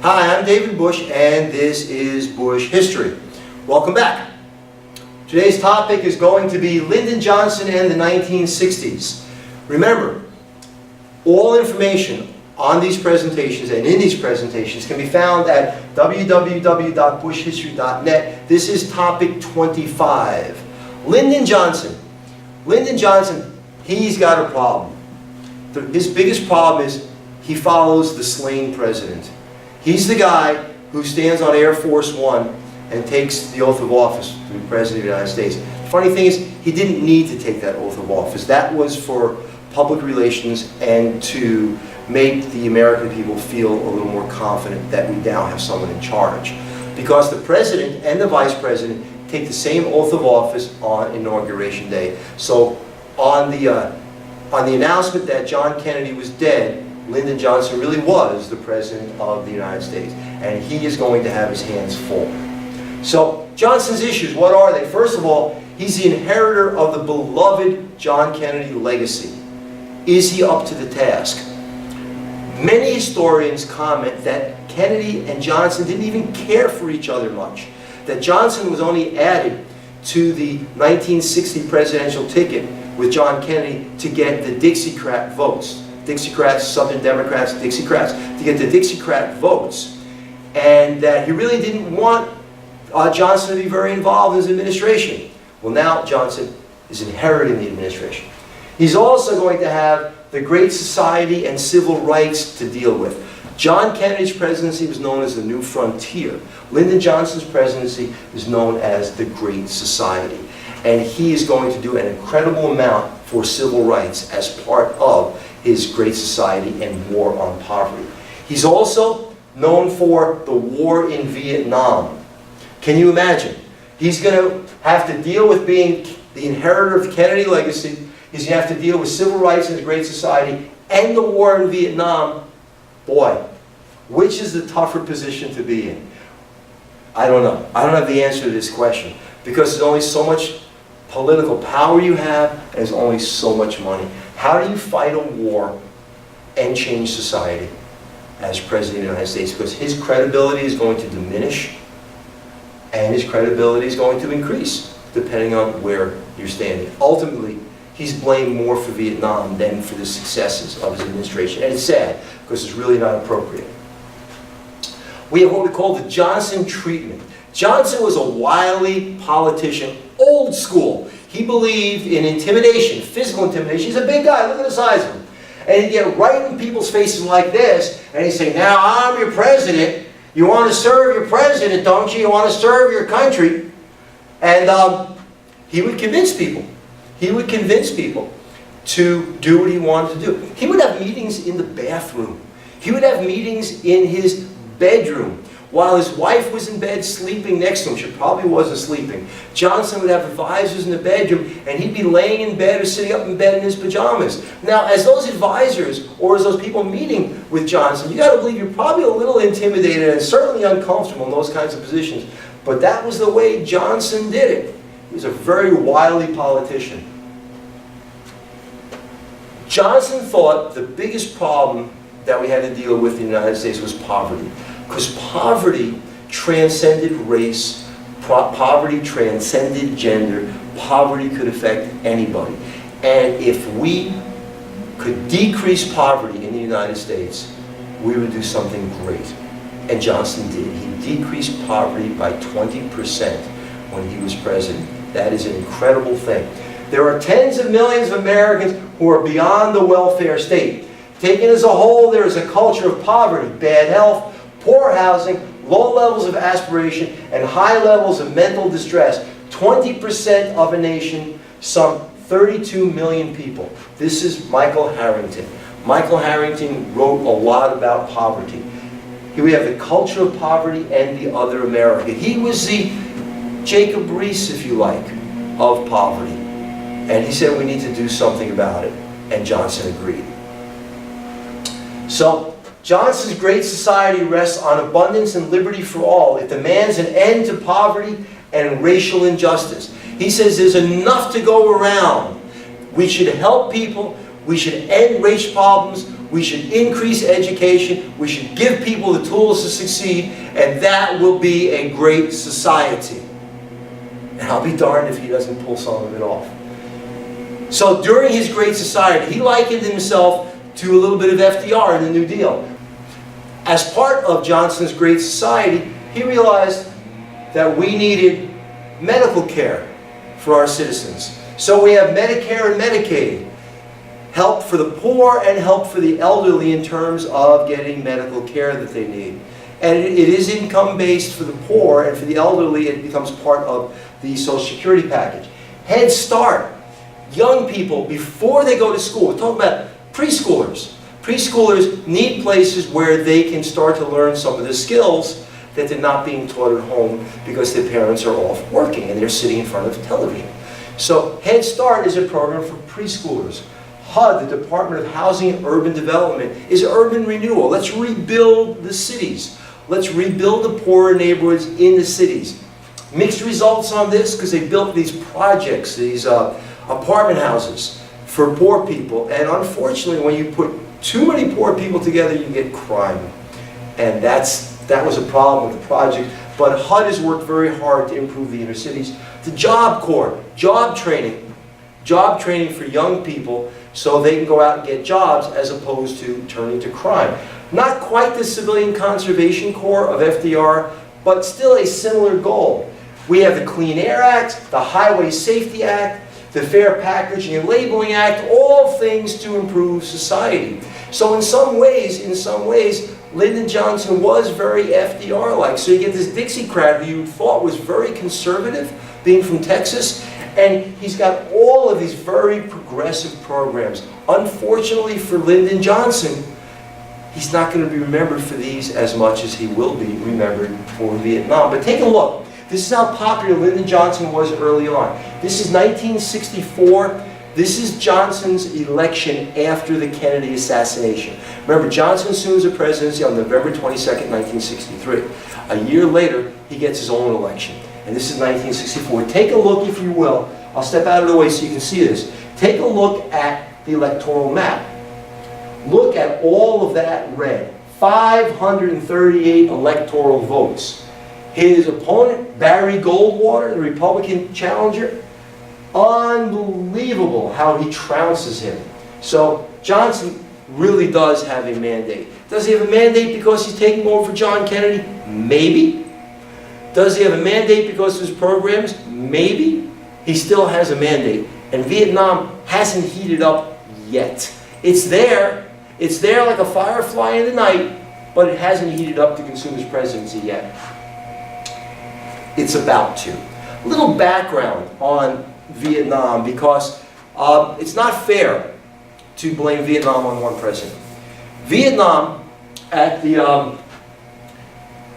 Hi, I'm David Busch, and this is Busch History. Welcome back. Today's topic is going to be Lyndon Johnson and the 1960s. Remember, all information on these presentations and in these presentations can be found at www.buschhistory.net. This is topic 25. Lyndon Johnson. Lyndon Johnson, he's got a problem. His biggest problem is he follows the slain president. He's the guy who stands on Air Force One and takes the oath of office to be President of the United States. The funny thing is, he didn't need to take that oath of office. That was for public relations and to make the American people feel a little more confident that we now have someone in charge. Because the president and the vice president take the same oath of office on Inauguration Day. So on the announcement that John Kennedy was dead, Lyndon Johnson really was the President of the United States, and he is going to have his hands full. So, Johnson's issues, what are they? First of all, he's the inheritor of the beloved John Kennedy legacy. Is he up to the task? Many historians comment that Kennedy and Johnson didn't even care for each other much, that Johnson was only added to the 1960 presidential ticket with John Kennedy to get the Dixiecrat votes. Dixiecrats, Southern Democrats, Dixiecrats, to get the Dixiecrat votes. And that he really didn't want Johnson to be very involved in his administration. Well, now Johnson is inheriting the administration. He's also going to have the Great Society and civil rights to deal with. John Kennedy's presidency was known as the New Frontier. Lyndon Johnson's presidency is known as the Great Society. And he is going to do an incredible amount for civil rights as part of his Great Society and war on poverty. He's also known for the war in Vietnam. Can you imagine? He's going to have to deal with being the inheritor of the Kennedy legacy. He's going to have to deal with civil rights in his Great Society and the war in Vietnam. Boy, which is the tougher position to be in? I don't know. I don't have the answer to this question, because there's only so much political power you have, and there's only so much money. How do you fight a war and change society as President of the United States? Because his credibility is going to diminish, and his credibility is going to increase, depending on where you're standing. Ultimately, he's blamed more for Vietnam than for the successes of his administration. And it's sad, because it's really not appropriate. We have what we call the Johnson treatment. Johnson was a wily politician, old school. He believed in intimidation, physical intimidation. He's a big guy, look at the size of him. And he'd get right in people's faces like this, and he'd say, now I'm your president. You want to serve your president, don't you? You want to serve your country. And he would convince people. He would convince people to do what he wanted to do. He would have meetings in the bathroom. He would have meetings in his bedroom. While his wife was in bed sleeping next to him, she probably wasn't sleeping, Johnson would have advisors in the bedroom, and he'd be laying in bed or sitting up in bed in his pajamas. Now, as those advisors, or as those people meeting with Johnson, you got to believe you're probably a little intimidated and certainly uncomfortable in those kinds of positions. But that was the way Johnson did it. He was a very wily politician. Johnson thought the biggest problem that we had to deal with in the United States was poverty. Because poverty transcended race, poverty transcended gender, poverty could affect anybody. And if we could decrease poverty in the United States, we would do something great. And Johnson did. He decreased poverty by 20% when he was president. That is an incredible thing. There are tens of millions of Americans who are beyond the welfare state. Taken as a whole, there is a culture of poverty, bad health, poor housing, low levels of aspiration, and high levels of mental distress. 20% of a nation, some 32 million people. This is Michael Harrington. Michael Harrington wrote a lot about poverty. Here we have the culture of poverty and the other America. He was the Jacob Riis, if you like, of poverty. And he said we need to do something about it. And Johnson agreed. So, Johnson's Great Society rests on abundance and liberty for all. It demands an end to poverty and racial injustice. He says there's enough to go around. We should help people. We should end race problems. we should increase education, we should give people the tools to succeed, and that will be a great society. And I'll be darned if he doesn't pull some of it off. So during his great society, he likened himself to a little bit of FDR in the New Deal. As part of Johnson's great society, he realized that we needed medical care for our citizens. So we have Medicare and Medicaid. Help for the poor and help for the elderly in terms of getting medical care that they need. And it is income-based for the poor, and for the elderly it becomes part of the Social Security package. Head Start. Young people, before they go to school, we're talking about preschoolers. Preschoolers need places where they can start to learn some of the skills that they're not being taught at home because their parents are off working and they're sitting in front of television. So Head Start is a program for preschoolers. HUD, the Department of Housing and Urban Development, is urban renewal. Let's rebuild the cities. Let's rebuild the poorer neighborhoods in the cities. Mixed results on this because they built these projects, these apartment houses for poor people. And unfortunately, when you put too many poor people together, you get crime. And that was a problem with the project. But HUD has worked very hard to improve the inner cities. The Job Corps, job training for young people so they can go out and get jobs as opposed to turning to crime. Not quite the Civilian Conservation Corps of FDR, but still a similar goal. We have the Clean Air Act, the Highway Safety Act, the Fair Packaging and Labeling Act, all things to improve society. So in some ways, Lyndon Johnson was very FDR-like. So you get this Dixiecrat who you thought was very conservative, being from Texas, and he's got all of these very progressive programs. Unfortunately for Lyndon Johnson, he's not going to be remembered for these as much as he will be remembered for Vietnam. But take a look. This is how popular Lyndon Johnson was early on. This is 1964. This is Johnson's election after the Kennedy assassination. Remember, Johnson assumes the presidency on November 22nd, 1963. A year later, he gets his own election. And this is 1964. Take a look, if you will. I'll step out of the way so you can see this. Take a look at the electoral map. Look at all of that red. 538 electoral votes. His opponent, Barry Goldwater, the Republican challenger, unbelievable how he trounces him. So Johnson really does have a mandate. Does he have a mandate because he's taking over for John Kennedy? Maybe. Does he have a mandate because of his programs? Maybe. He still has a mandate. And Vietnam hasn't heated up yet. It's there. It's there like a firefly in the night, but it hasn't heated up to consume his presidency yet. It's about to. A little background on Vietnam, because it's not fair to blame Vietnam on one president. Vietnam, at the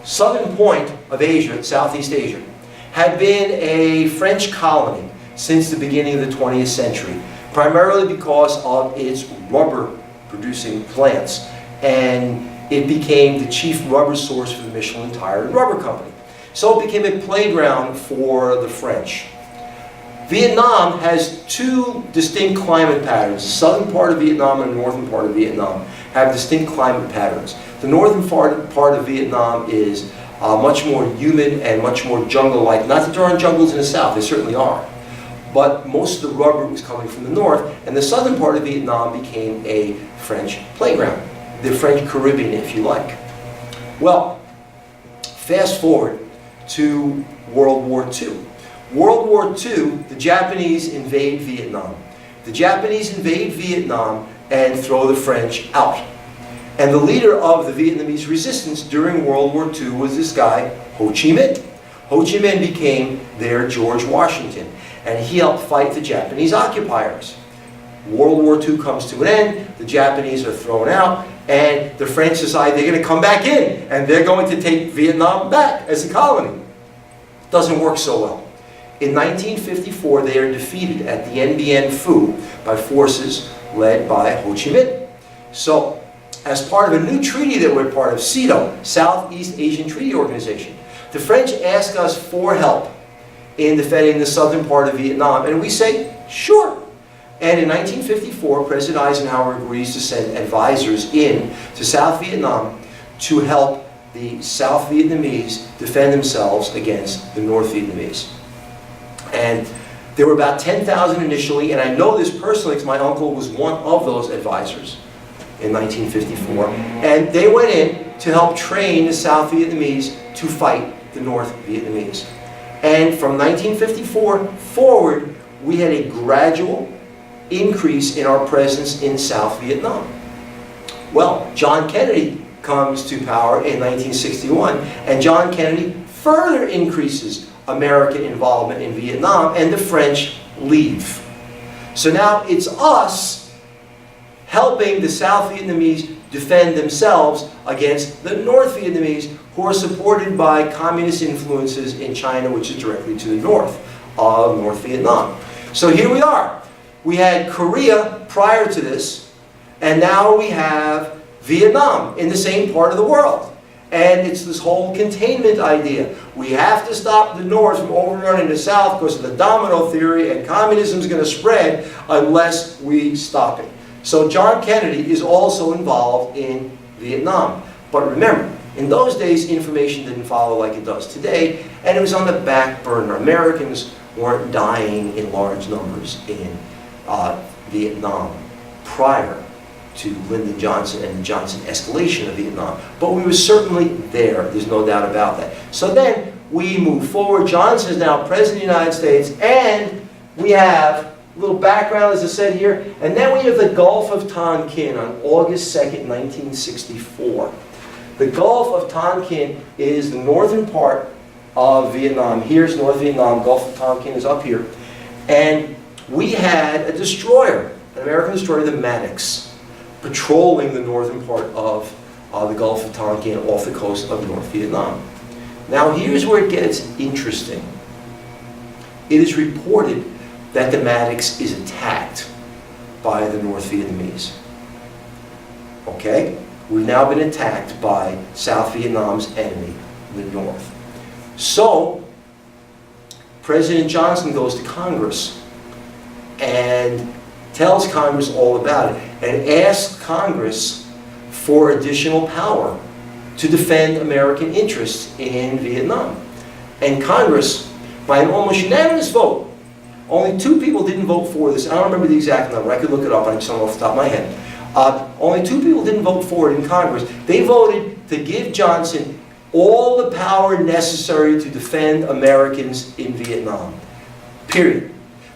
southern point of Asia, Southeast Asia, had been a French colony since the beginning of the 20th century, primarily because of its rubber-producing plants, and it became the chief rubber source for the Michelin Tire and Rubber Company. So it became a playground for the French. Vietnam has two distinct climate patterns. The southern part of Vietnam and the northern part of Vietnam have distinct climate patterns. The northern part of Vietnam is much more humid and much more jungle-like. Not that there aren't jungles in the south, there certainly are. But most of the rubber was coming from the north, and the southern part of Vietnam became a French playground. The French Caribbean, if you like. Well, fast forward to World War II. World War II, the Japanese invade Vietnam. The Japanese invade Vietnam and throw the French out. And the leader of the Vietnamese resistance during World War II was this guy, Ho Chi Minh. Ho Chi Minh became their George Washington, and he helped fight the Japanese occupiers. World War II comes to an end, the Japanese are thrown out, and the French decide they're going to come back in, and they're going to take Vietnam back as a colony. Doesn't work so well. In 1954, they are defeated at the Dien Bien Phu by forces led by Ho Chi Minh. So, as part of a new treaty that we're part of, SEATO, Southeast Asian Treaty Organization, the French ask us for help in defending the southern part of Vietnam, and we say, sure. And in 1954, President Eisenhower agrees to send advisors in to South Vietnam to help the South Vietnamese defend themselves against the North Vietnamese. And there were about 10,000 initially, and I know this personally because my uncle was one of those advisors in 1954. And they went in to help train the South Vietnamese to fight the North Vietnamese. And from 1954 forward, we had a gradual increase in our presence in South Vietnam. Well, John Kennedy comes to power in 1961, and John Kennedy further increases American involvement in Vietnam, and the French leave. So now it's us helping the South Vietnamese defend themselves against the North Vietnamese, who are supported by communist influences in China, which is directly to the north of North Vietnam. So here we are. We had Korea prior to this, and now we have Vietnam in the same part of the world. And it's this whole containment idea. We have to stop the North from overrunning the South because of the domino theory, and communism is going to spread unless we stop it. So John Kennedy is also involved in Vietnam. But remember, in those days, information didn't follow like it does today, and it was on the back burner. Americans weren't dying in large numbers in Vietnam prior to Lyndon Johnson and the Johnson escalation of Vietnam. But we were certainly there. There's no doubt about that. So then we move forward. Johnson is now President of the United States, and we have a little background, as I said here, and then we have the Gulf of Tonkin on August 2nd, 1964. The Gulf of Tonkin is the northern part of Vietnam. Here's North Vietnam. Gulf of Tonkin is up here. And we had a destroyer, an American destroyer, the Maddox, patrolling the northern part of the Gulf of Tonkin off the coast of North Vietnam. Now here's where it gets interesting. It is reported that the Maddox is attacked by the North Vietnamese. Okay? We've now been attacked by South Vietnam's enemy, the North. So, President Johnson goes to Congress and tells Congress all about it and asks Congress for additional power to defend American interests in Vietnam. And Congress, by an almost unanimous vote, only 2 people didn't vote for this. I don't remember the exact number. I could look it up. I just don't know off the top of my head. Only 2 people didn't vote for it in Congress. They voted to give Johnson all the power necessary to defend Americans in Vietnam. Period.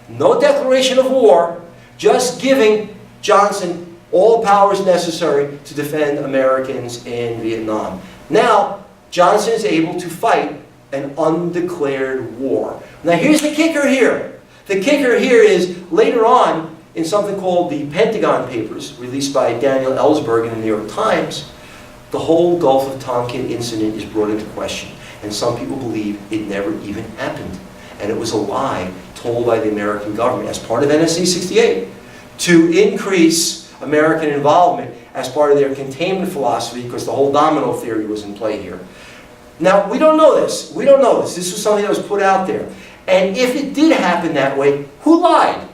No declaration of war, just giving Johnson all powers necessary to defend Americans in Vietnam. Now, Johnson is able to fight an undeclared war. Now here's the kicker here. The kicker here is later on in something called the Pentagon Papers, released by Daniel Ellsberg in the New York Times, the whole Gulf of Tonkin incident is brought into question. And some people believe it never even happened. And it was a lie told by the American government as part of NSC 68 to increase American involvement as part of their containment philosophy, because the whole domino theory was in play here. Now, we don't know this. We don't know this. This was something that was put out there. And if it did happen that way, who lied?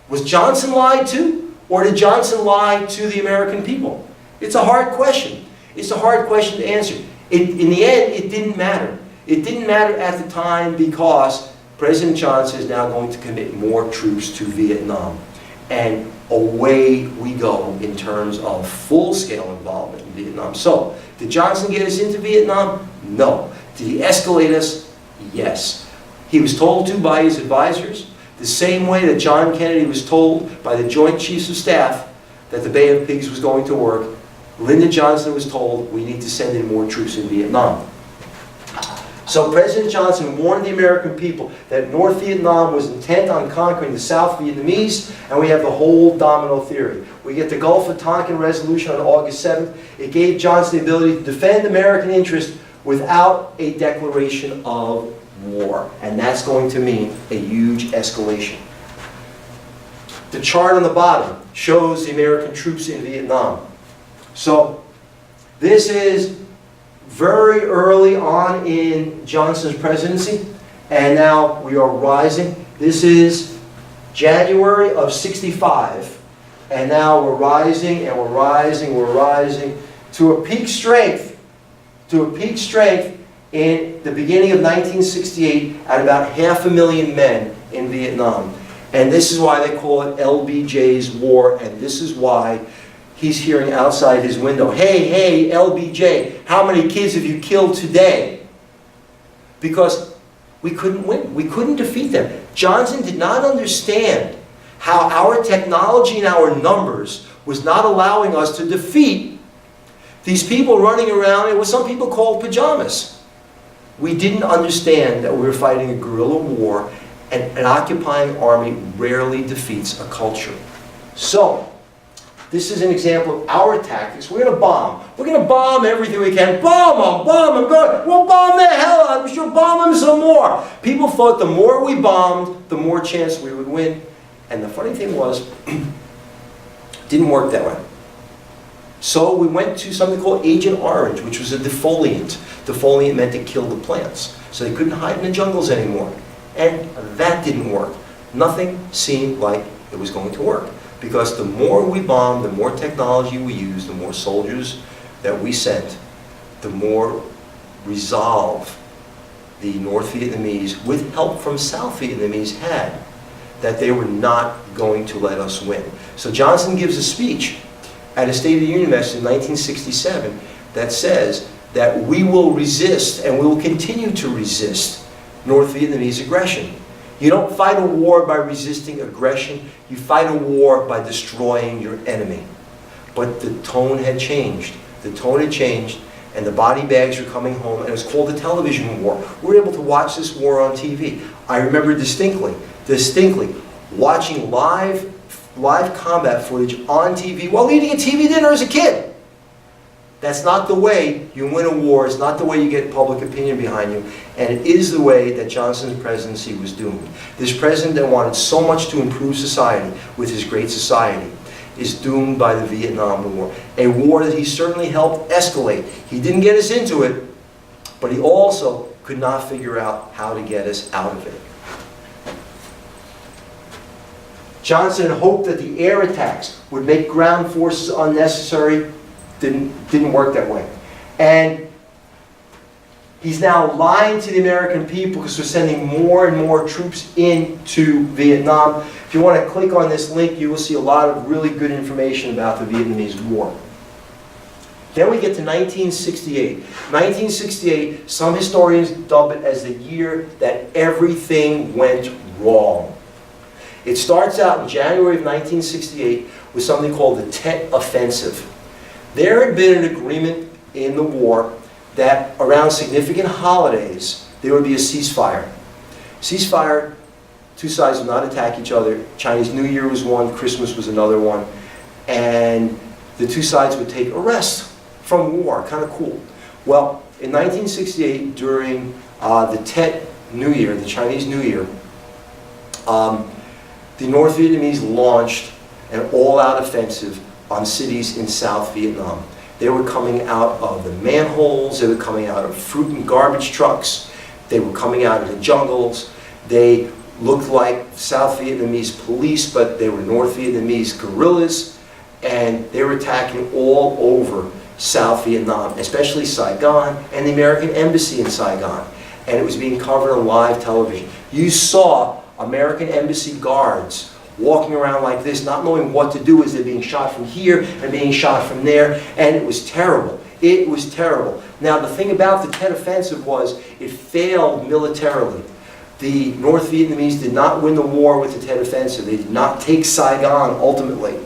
Was Johnson lied to? Or did Johnson lie to the American people? It's a hard question. It's a hard question to answer. In the end, it didn't matter. It didn't matter at the time because President Johnson is now going to commit more troops to Vietnam. And away we go in terms of full-scale involvement in Vietnam. So, did Johnson get us into Vietnam? No. Did he escalate us? Yes. He was told to by his advisors, the same way that John Kennedy was told by the Joint Chiefs of Staff that the Bay of Pigs was going to work. Lyndon Johnson was told, we need to send in more troops in Vietnam. So President Johnson warned the American people that North Vietnam was intent on conquering the South Vietnamese, and we have the whole domino theory. We get the Gulf of Tonkin resolution on August 7th. It gave Johnson the ability to defend American interests without a declaration of war. And that's going to mean a huge escalation. The chart on the bottom shows the American troops in Vietnam. So this is very early on in Johnson's presidency, and now we are rising. This is January of 65, and now we're rising and we're rising, we're rising to a peak strength, in the beginning of 1968 at about 500,000 men in Vietnam. And this is why they call it LBJ's war, and this is why he's hearing outside his window, "Hey, hey, LBJ, how many kids have you killed today?" Because we couldn't win. We couldn't defeat them. Johnson did not understand how our technology and our numbers was not allowing us to defeat these people running around in what some people call pajamas. We didn't understand that we were fighting a guerrilla war, and an occupying army rarely defeats a culture. So, this is an example of our tactics. We're going to bomb. We're going to bomb everything we can. Bomb them, we'll bomb the hell out of them. We should bomb them some more. People thought the more we bombed, the more chance we would win. And the funny thing was, it didn't work that way. So we went to something called Agent Orange, which was a defoliant. Defoliant meant to kill the plants. So they couldn't hide in the jungles anymore. And that didn't work. Nothing seemed like it was going to work. Because the more we bombed, the more technology we used, the more soldiers that we sent, the more resolve the North Vietnamese, with help from South Vietnamese, had that they were not going to let us win. So Johnson gives a speech at a State of the Union message in 1967 that says that we will resist and we will continue to resist North Vietnamese aggression. You don't fight a war by resisting aggression, you fight a war by destroying your enemy. But the tone had changed. The tone had changed, and the body bags were coming home, and it was called the television war. We were able to watch this war on TV. I remember distinctly, watching live combat footage on TV while eating a TV dinner as a kid. That's not the way you win a war. It's not the way you get public opinion behind you. And it is the way that Johnson's presidency was doomed. This president that wanted so much to improve society with his great society is doomed by the Vietnam War. A war that he certainly helped escalate. He didn't get us into it, but he also could not figure out how to get us out of it. Johnson hoped that the air attacks would make ground forces unnecessary. Didn't work that way. And he's now lying to the American people because we're sending more and more troops into Vietnam. If you want to click on this link, you will see a lot of really good information about the Vietnamese War. Then we get to 1968. 1968, some historians dub it as the year that everything went wrong. It starts out in January of 1968 with something called the Tet Offensive. There had been an agreement in the war that around significant holidays there would be a ceasefire. Ceasefire, two sides would not attack each other. Chinese New Year was one, Christmas was another one, and the two sides would take a rest from war. Kind of cool. Well, in 1968, during the Tet New Year, the Chinese New Year, the North Vietnamese launched an all-out offensive on cities in South Vietnam. They were coming out of the manholes, they were coming out of fruit and garbage trucks, they were coming out of the jungles. They looked like South Vietnamese police, but they were North Vietnamese guerrillas, and they were attacking all over South Vietnam, especially Saigon and the American embassy in Saigon. And it was being covered on live television. You saw American embassy guards walking around like this, not knowing what to do as they're being shot from here and being shot from there, and it was terrible. It was terrible. Now, the thing about the Tet Offensive was it failed militarily. The North Vietnamese did not win the war with the Tet Offensive. They did not take Saigon ultimately.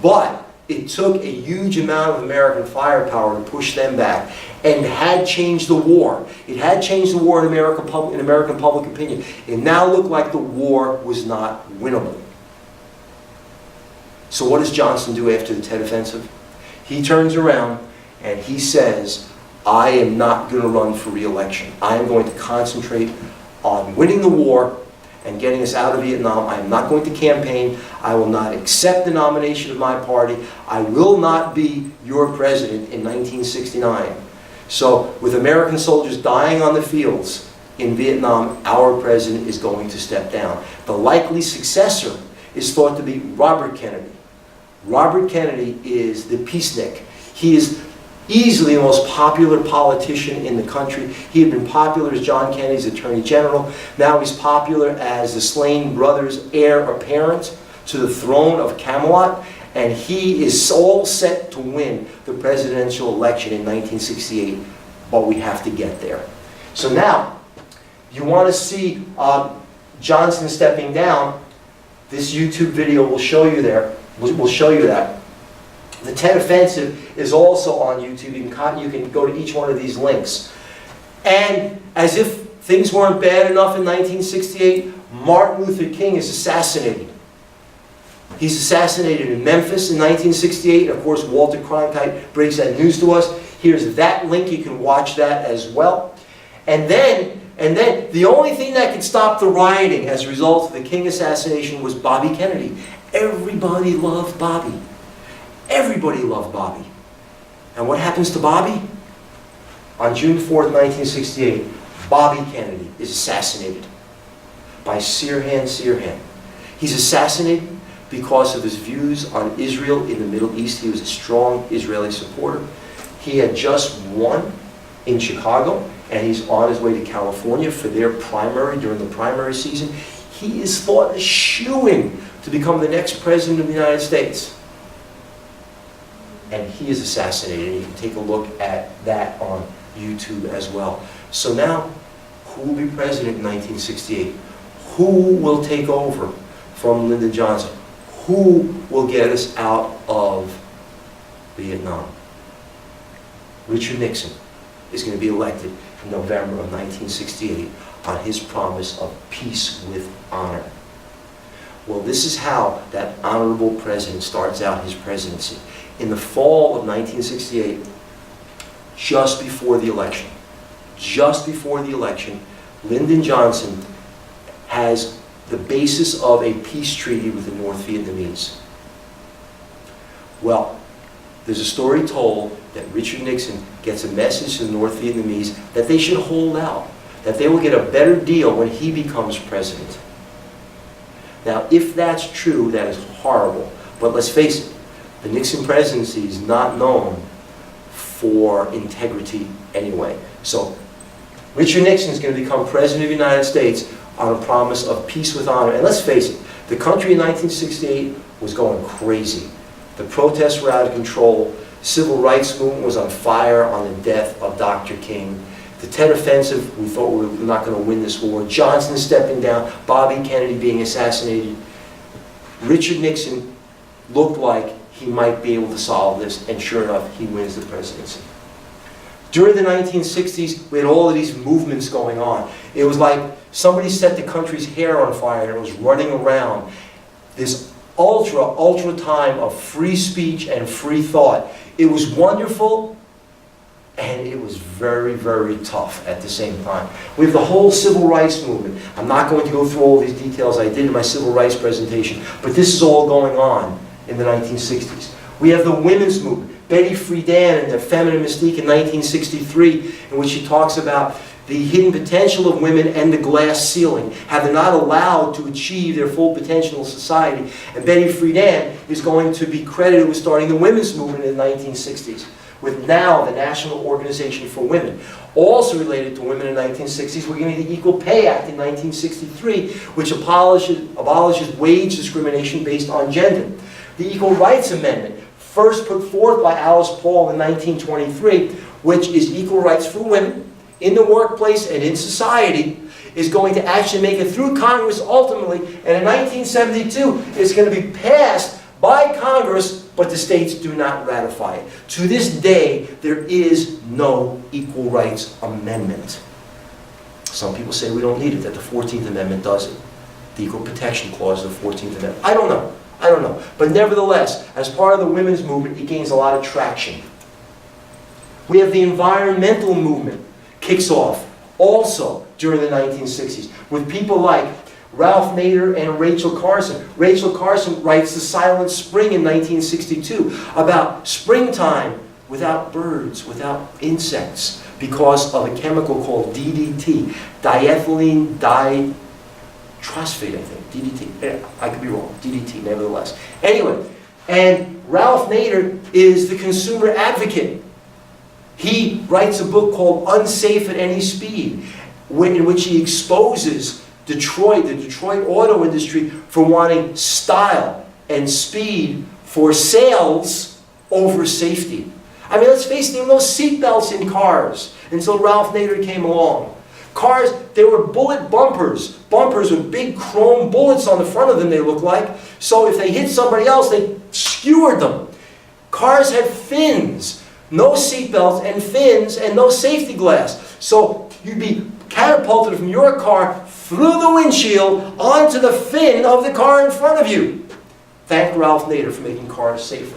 But it took a huge amount of American firepower to push them back, and had changed the war. It had changed the war in American public opinion. It now looked like the war was not winnable. So what does Johnson do after the Tet Offensive? He turns around and he says, I am not going to run for re-election. I am going to concentrate on winning the war and getting us out of Vietnam. I am not going to campaign. I will not accept the nomination of my party. I will not be your president in 1969. So with American soldiers dying on the fields in Vietnam, our president is going to step down. The likely successor is thought to be Robert Kennedy. Robert Kennedy is the peacenik. He is easily the most popular politician in the country. He had been popular as John Kennedy's Attorney General. Now he's popular as the slain brother's heir apparent to the throne of Camelot. And he is all set to win the presidential election in 1968. But we have to get there. So now, you want to see Johnson stepping down, this YouTube video will show you there. We'll show you that. The Tet Offensive is also on YouTube. You can go to each one of these links. And as if things weren't bad enough in 1968, Martin Luther King is assassinated. He's assassinated in Memphis in 1968. Of course, Walter Cronkite breaks that news to us. Here's that link. You can watch that as well. And then the only thing that could stop the rioting as a result of the King assassination was Bobby Kennedy. Everybody loved Bobby. Everybody loved Bobby. And what happens to Bobby? On June 4th, 1968, Bobby Kennedy is assassinated by Sirhan Sirhan. He's assassinated because of his views on Israel in the Middle East. He was a strong Israeli supporter. He had just won in Chicago, and he's on his way to California for their primary during the primary season. He is thought as shoo-in to become the next president of the United States. And he is assassinated. You can take a look at that on YouTube as well. So now, who will be president in 1968? Who will take over from Lyndon Johnson? Who will get us out of Vietnam? Richard Nixon is going to be elected in November of 1968 on his promise of peace with honor. Well, this is how that honorable president starts out his presidency. In the fall of 1968, just before the election, Lyndon Johnson has the basis of a peace treaty with the North Vietnamese. Well, there's a story told that Richard Nixon gets a message to the North Vietnamese that they should hold out, that they will get a better deal when he becomes president. Now, if that's true, that is horrible. But let's face it, the Nixon presidency is not known for integrity anyway. So, Richard Nixon is going to become president of the United States on a promise of peace with honor. And let's face it, the country in 1968 was going crazy. The protests were out of control. Civil rights movement was on fire on the death of Dr. King. The Tet Offensive, we thought we were not going to win this war. Johnson stepping down, Bobby Kennedy being assassinated. Richard Nixon looked like he might be able to solve this, and sure enough, he wins the presidency. During the 1960s, we had all of these movements going on. It was like somebody set the country's hair on fire and it was running around. This ultra time of free speech and free thought. It was wonderful, and it was very, very tough at the same time. We have the whole civil rights movement. I'm not going to go through all these details I did in my civil rights presentation, but this is all going on in the 1960s. We have the women's movement. Betty Friedan and the Feminine Mystique in 1963, in which she talks about the hidden potential of women and the glass ceiling, how they're not allowed to achieve their full potential in society. And Betty Friedan is going to be credited with starting the women's movement in the 1960s, with NOW, the National Organization for Women. Also related to women in the 1960s, we're getting the Equal Pay Act in 1963, which abolishes wage discrimination based on gender. The Equal Rights Amendment, first put forth by Alice Paul in 1923, which is equal rights for women in the workplace and in society, is going to actually make it through Congress ultimately, and in 1972 it's going to be passed by Congress, but the states do not ratify it. To this day, there is no Equal Rights Amendment. Some people say we don't need it, that the 14th Amendment does it. The Equal Protection Clause of the 14th Amendment. I don't know. But nevertheless, as part of the women's movement, it gains a lot of traction. We have the environmental movement kicks off also during the 1960s with people like Ralph Nader and Rachel Carson. Rachel Carson writes The Silent Spring in 1962 about springtime without birds, without insects. because of a chemical called DDT, diethylene ditrosphate, I think, DDT. I could be wrong, DDT nevertheless. Anyway, and Ralph Nader is the consumer advocate. He writes a book called Unsafe at Any Speed, in which he exposes the Detroit auto industry for wanting style and speed for sales over safety. I mean, let's face it, there were no seatbelts in cars until Ralph Nader came along. Cars, they were bullet bumpers. Bumpers with big chrome bullets on the front of them, they looked like. So if they hit somebody else, they skewered them. Cars had fins, no seatbelts and fins and no safety glass. So you'd be catapulted from your car through the windshield onto the fin of the car in front of you. Thank Ralph Nader for making cars safer.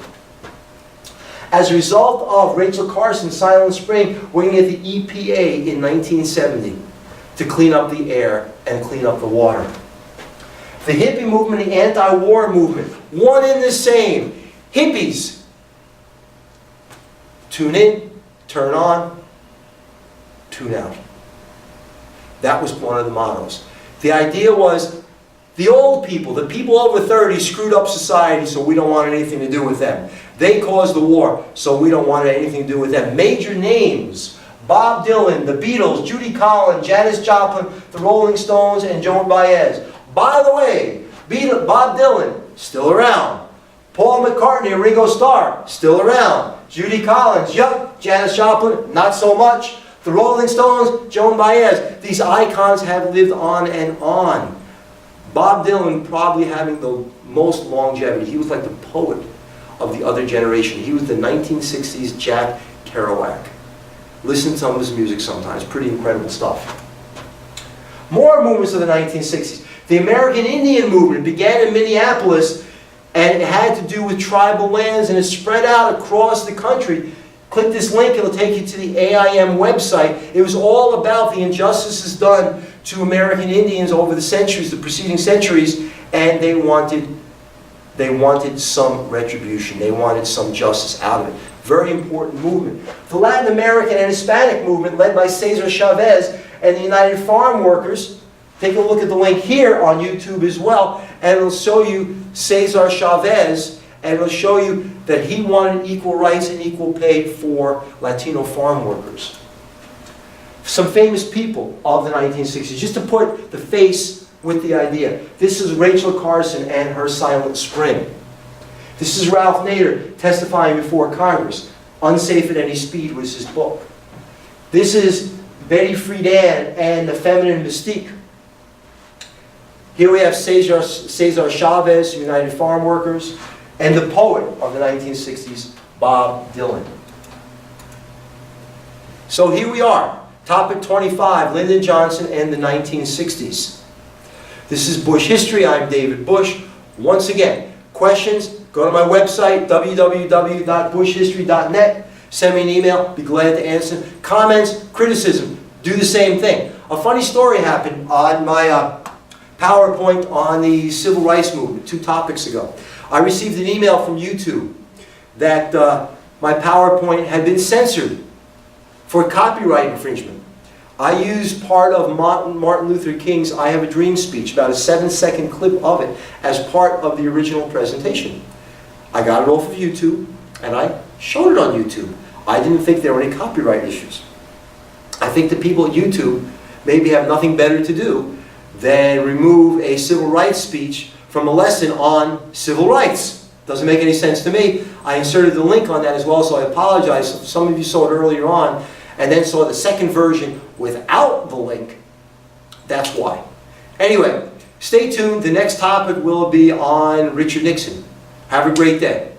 As a result of Rachel Carson's Silent Spring, we're going to get the EPA in 1970 to clean up the air and clean up the water. The hippie movement, the anti-war movement, one and the same. Hippies, tune in, turn on, tune out. That was one of the mottos. The idea was the old people, the people over 30 screwed up society, so we don't want anything to do with them. They caused the war, so we don't want anything to do with them. Major names: Bob Dylan, the Beatles, Judy Collins, Janis Joplin, the Rolling Stones, and Joan Baez. By the way, Bob Dylan, still around. Paul McCartney and Ringo Starr, still around. Judy Collins, yup. Janis Joplin, not so much. The Rolling Stones, Joan Baez. These icons have lived on and on. Bob Dylan probably having the most longevity. He was like the poet of the other generation. He was the 1960s Jack Kerouac. Listen to some of his music sometimes. Pretty incredible stuff. More movements of the 1960s. The American Indian movement began in Minneapolis, and it had to do with tribal lands, and it spread out across the country. Click this link, it'll take you to the AIM website. It was all about the injustices done to American Indians over the centuries, the preceding centuries, and they wanted some retribution. They wanted some justice out of it. Very important movement. The Latin American and Hispanic movement, led by Cesar Chavez and the United Farm Workers. Take a look at the link here on YouTube as well, and it'll show you Cesar Chavez, and it'll show you that he wanted equal rights and equal pay for Latino farm workers. Some famous people of the 1960s, just to put the face with the idea. This is Rachel Carson and her Silent Spring. This is Ralph Nader testifying before Congress. Unsafe at Any Speed was his book. This is Betty Friedan and the Feminine Mystique. Here we have Cesar Chavez, United Farm Workers, and the poet of the 1960s, Bob Dylan. So here we are. Topic 25, Lyndon Johnson and the 1960s. This is Busch History. I'm David Busch. Once again, questions, go to my website, www.buschhistory.net. Send me an email. Be glad to answer. Comments, criticism, do the same thing. A funny story happened on my PowerPoint on the Civil Rights Movement 2 topics ago. I received an email from YouTube that my PowerPoint had been censored for copyright infringement. I used part of Martin Luther King's I Have a Dream speech, about a 7-second clip of it, as part of the original presentation. I got it off of YouTube, and I showed it on YouTube. I didn't think there were any copyright issues. I think the people at YouTube maybe have nothing better to do than remove a civil rights speech from a lesson on civil rights. Doesn't make any sense to me. I inserted the link on that as well, so I apologize. Some of you saw it earlier on, and then saw the second version without the link. That's why. Anyway, stay tuned. The next topic will be on Richard Nixon. Have a great day.